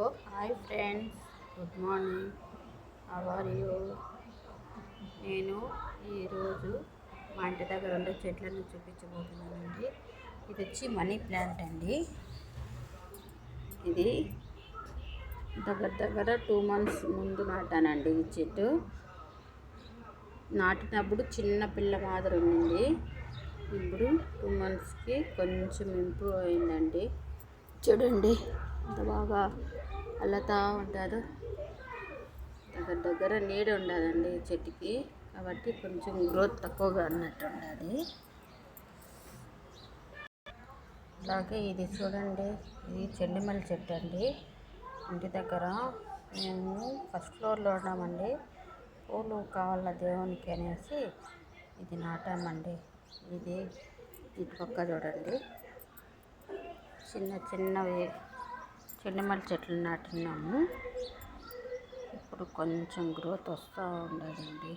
Hi friends, good morning. How are you? నేను ఈరోజు మా ఇంటి దగ్గర ఉండే చెట్లను చూపించబోతున్నానండి. ఇది వచ్చి మనీ ప్లాంట్ అండి. ఇది దగ్గర 2 months ముందు నాటానండి. ఈ చెట్టు నాటినప్పుడు చిన్న పిల్ల మాదిరి ఉండింది. ఇప్పుడు 2 monthsకి కొంచెం ఇంప్రూవ్ అయిందండి. చూడండి ఎంత బాగా అల్లతా ఉంటారు. దగ్గర నీడ ఉండదండి ఈ చెట్టుకి, కాబట్టి కొంచెం గ్రోత్ తక్కువగా అన్నట్టు ఉండదు. అలాగే ఇది చూడండి, ఇది చెండుమల్లి చెట్టు అండి. ఇంటి దగ్గర మేము ఫస్ట్ ఫ్లోర్లో ఉన్నామండి. పూలు కావాల దేవునికి అనేసి ఇది నాటామండి. ఇది ఇటు పక్క చూడండి, చిన్నవి చెండుమల్లి చెట్లు నాటినాము. ఇప్పుడు కొంచెం గ్రోత్ వస్తూ ఉండదండి.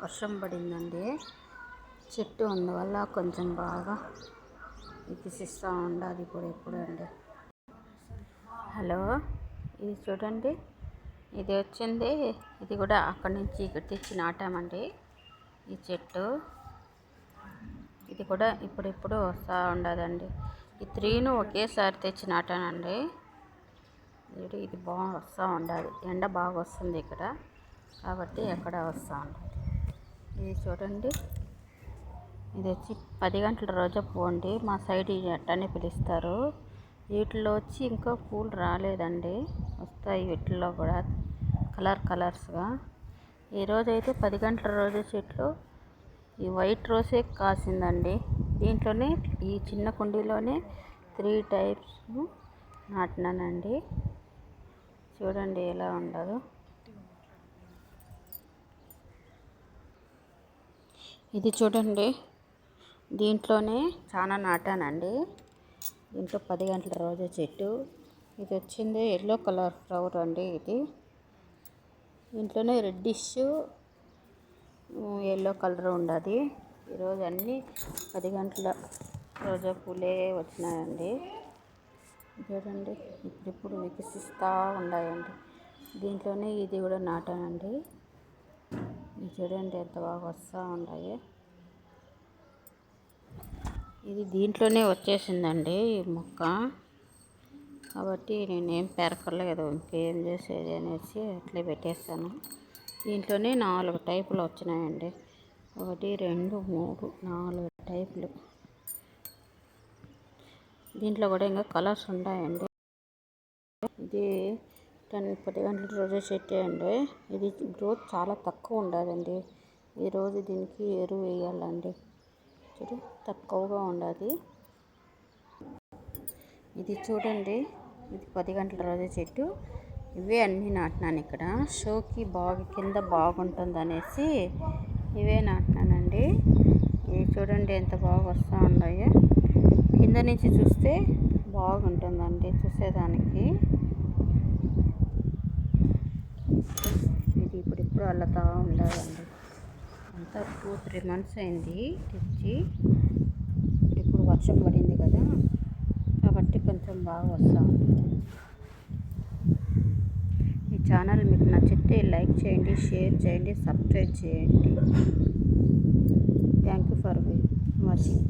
వర్షం పడిందండి, చెట్టు అందువల్ల కొంచెం బాగా వికసిస్తూ ఉండాలి ఇప్పుడు ఎప్పుడు అండి. హలో, ఇది చూడండి, ఇది వచ్చింది. ఇది కూడా అక్కడి నుంచి ఇక్కడ తెచ్చి నాటామండి ఈ చెట్టు. ఇది కూడా ఇప్పుడిప్పుడు వస్తూ ఉండదండి. ఈ 3 ఒకేసారి తెచ్చి నాటానండి. ఇది బాగా వస్తూ ఉండాలి. ఎండ బాగా వస్తుంది ఇక్కడ, కాబట్టి ఎక్కడ వస్తూ ఉండాలి. ఇది చూడండి, ఇది వచ్చి 10 గంటల రోజా పువ్వు అండి. మా సైడ్ అట్టనే పిలుస్తారు. వీటిలో వచ్చి ఇంకా పూలు రాలేదండి, వస్తాయి వీటిల్లో కూడా కలర్స్గా. ఈరోజు అయితే 10 గంటల రోజా చెట్లు ఈ వైట్ రోసే కాసిందండి. దీంట్లోనే ఈ చిన్న కుండీలోనే 3 types నాటినానండి. చూడండి ఎలా ఉండదు. ఇది చూడండి, దీంట్లోనే చాలా నాటానండి. దీంట్లో 10 గంటల రోజా చెట్టు. ఇది వచ్చింది ఎల్లో కలర్ ఫ్లవర్ అండి. ఇది దీంట్లోనే రెడ్డిష్ ఎల్లో కలర్ ఉండదు. ఈరోజు అన్నీ 10 గంటల రోజా పూలే వచ్చినాయండి. చూడండి, ఇప్పుడు వికసిస్తూ ఉన్నాయండి. దీంట్లోనే ఇది కూడా నాటానండి. ఇది చూడండి ఎంత బాగా వస్తూ ఉన్నాయి. ఇది దీంట్లోనే వచ్చేసిందండి ఈ మొక్క, కాబట్టి నేనేం పెరకలేదు, ఇంకేం చేసేది అనేసి అట్లే పెట్టేస్తాను. దీంట్లోనే 4 టైపులు వచ్చినాయండి. 1 2 3 4 టైపులు. దీంట్లో కూడా ఇంకా కలర్స్ ఉన్నాయండి. ఇది 10 గంటల రోజా చెట్టు అండి. ఇది గ్రోత్ చాలా తక్కువ ఉండదండి. ఈరోజు దీనికి ఎరువు వేయాలండి. చూడు, తక్కువగా ఉండదు. ఇది చూడండి, ఇది 10 గంటల రోజా చెట్టు. ఇవే అన్నీ నాటినాను ఇక్కడ. షోకి బాగా కింద బాగుంటుంది అనేసి ఇవే నాటినానండి. ఇవి చూడండి ఎంత బాగా వస్తూ ఉన్నాయో. కింద నుంచి చూస్తే బాగుంటుందండి చూసేదానికి. ఇది ఇప్పుడు అల్లతా ఉండాలండి. అంతా 2-3 months అయింది తెచ్చి. ఇప్పుడు వర్షం పడింది కదా, కాబట్టి కొంచెం బాగా వస్తూ ఉంది. ఈ ఛానల్ మీకు నచ్చితే లైక్ చేయండి, షేర్ చేయండి, సబ్స్క్రైబ్ చేయండి. Thank you for watching.